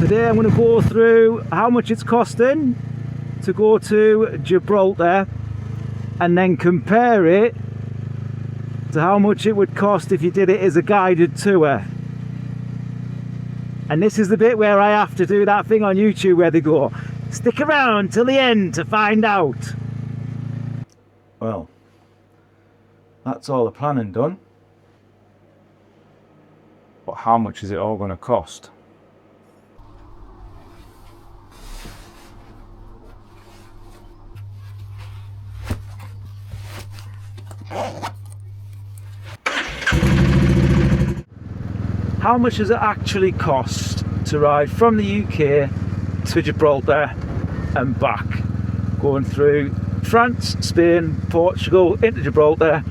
Today I'm going to go through how much it's costing to go to Gibraltar and then compare it to how much it would cost if you did it as a guided tour. And this is the bit where I have to do that thing on YouTube where they go, stick around till the end to find out. Well, that's all the planning done. But how much is it all going to cost? How much does it actually cost to ride from the UK to Gibraltar and back? Going through France, Spain, Portugal, into Gibraltar,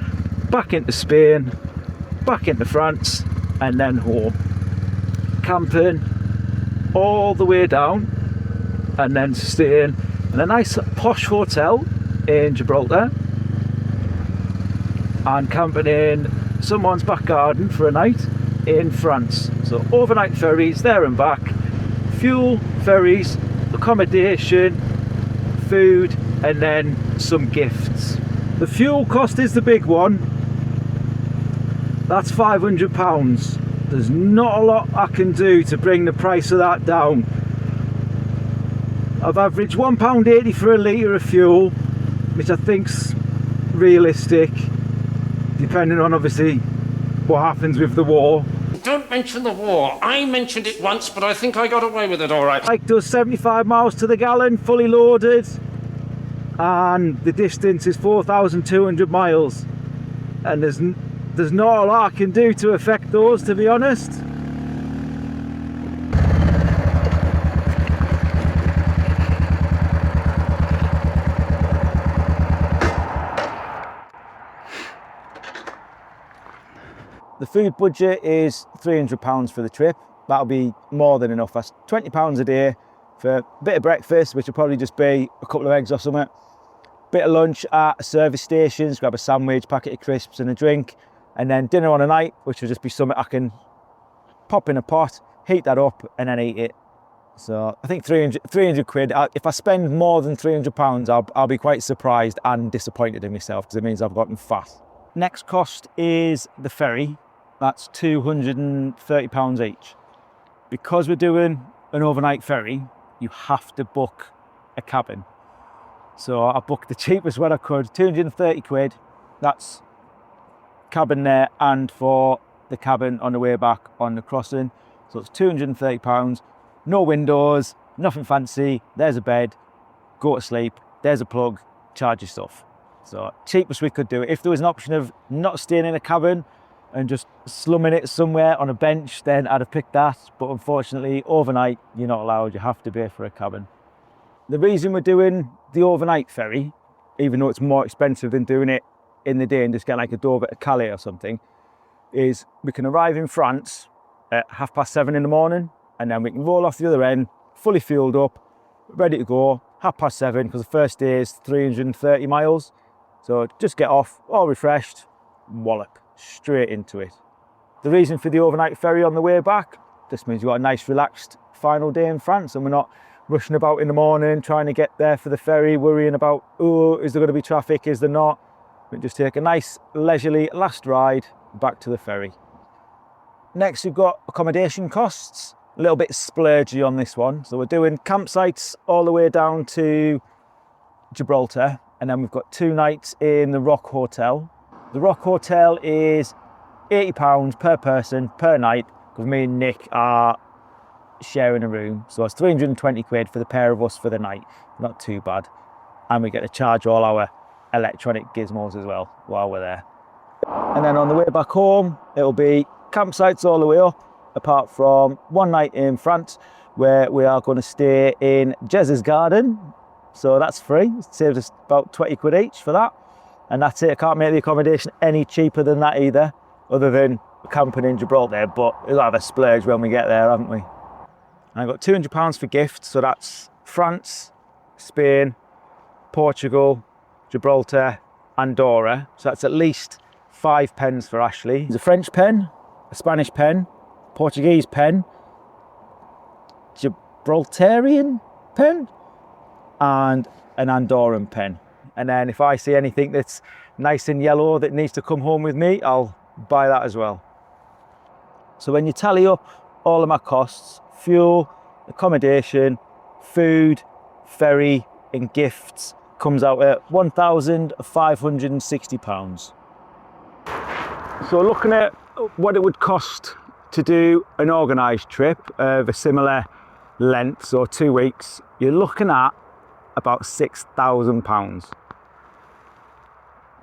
back into Spain, back into France, and then home. Camping all the way down, and then staying in a nice posh hotel in Gibraltar, and camping in someone's back garden for a night in France. So overnight ferries there and back, fuel, ferries, accommodation, food, and then some gifts. The fuel cost is the big one. That's £500. There's not a lot I can do to bring the price of that down. I've averaged £1.80 for a litre of fuel, which I think's realistic, depending on obviously what happens with the war. Don't mention the war. I mentioned it once, but I think I got away with it all right. Bike does 75 miles to the gallon, fully loaded, and the distance is 4,200 miles. And there's not a lot I can do to affect those, to be honest. The food budget is £300 for the trip. That'll be more than enough. That's £20 a day for a bit of breakfast, which will probably just be a couple of eggs or something. Bit of lunch at a service stations, grab a sandwich, packet of crisps and a drink. And then dinner on a night, which will just be something I can pop in a pot, heat that up and then eat it. So I think 300 quid. If I spend more than £300, I'll be quite surprised and disappointed in myself, because it means I've gotten fat. Next cost is the ferry. That's £230 each. Because we're doing an overnight ferry, you have to book a cabin. So I booked the cheapest one I could, 230 quid. That's cabin there and for the cabin on the way back on the crossing. So it's £230, no windows, nothing fancy. There's a bed, go to sleep, there's a plug, charge your stuff. So cheapest we could do it. If there was an option of not staying in a cabin and just slumming it somewhere on a bench, then I'd have picked that. But unfortunately, overnight, you're not allowed. You have to pay for a cabin. The reason we're doing the overnight ferry, even though it's more expensive than doing it in the day and just get like a Dover to Calais or something, is we can arrive in France at 7:30 in the morning, and then we can roll off the other end, fully fueled up, ready to go, 7:30, because the first day is 330 miles. So just get off, all refreshed, wallop, straight into it. The reason for the overnight ferry on the way back, this means you've got a nice relaxed final day in France, and we're not rushing about in the morning, trying to get there for the ferry, worrying about, oh, is there going to be traffic, is there not? We just take a nice leisurely last ride back to the ferry. Next, we've got accommodation costs. A little bit splurgy on this one. So we're doing campsites all the way down to Gibraltar, and then we've got 2 nights in the Rock Hotel. The Rock Hotel is £80 per person per night, because me and Nick are sharing a room. So it's 320 quid for the pair of us for the night. Not too bad. And we get to charge all our electronic gizmos as well while we're there. And then on the way back home, it'll be campsites all the way up, apart from one night in France where we are going to stay in Jez's garden. So that's free. It saves us about 20 quid each for that. And that's it. I can't make the accommodation any cheaper than that either, other than camping in Gibraltar, but we'll have a splurge when we get there, haven't we? And I've got £200 for gifts, so that's France, Spain, Portugal, Gibraltar, Andorra. So that's at least 5 pens for Ashley. There's a French pen, a Spanish pen, Portuguese pen, Gibraltarian pen and an Andorran pen. And then if I see anything that's nice and yellow that needs to come home with me, I'll buy that as well. So when you tally up all of my costs, fuel, accommodation, food, ferry and gifts, comes out at £1,560. So looking at what it would cost to do an organised trip of a similar length, so 2 weeks, you're looking at about £6,000.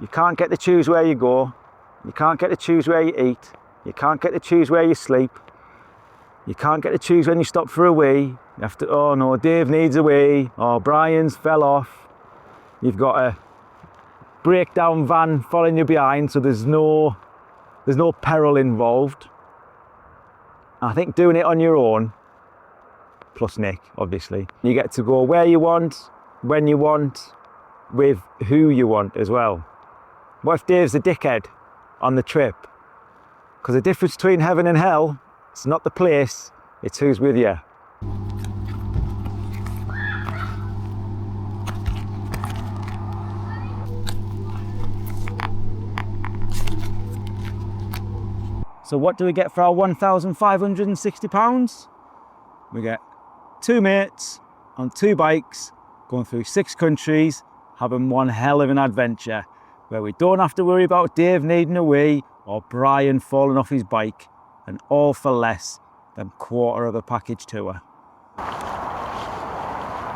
You can't get to choose where you go, you can't get to choose where you eat, you can't get to choose where you sleep, you can't get to choose when you stop for a wee. You have to, oh no, Dave needs a wee, or Brian's fell off. You've got a breakdown van following you behind, so there's no peril involved. I think doing it on your own, plus Nick, obviously, you get to go where you want, when you want, with who you want as well. What if Dave's a dickhead on the trip? Because the difference between heaven and hell, it's not the place, it's who's with you. So what do we get for our £1,560? We get 2 mates on 2 bikes, going through 6 countries, having one hell of an adventure, where we don't have to worry about Dave needing a wee or Brian falling off his bike, and all for less than quarter of a package tour.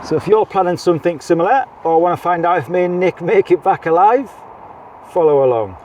So if you're planning something similar, or want to find out if me and Nick make it back alive, follow along.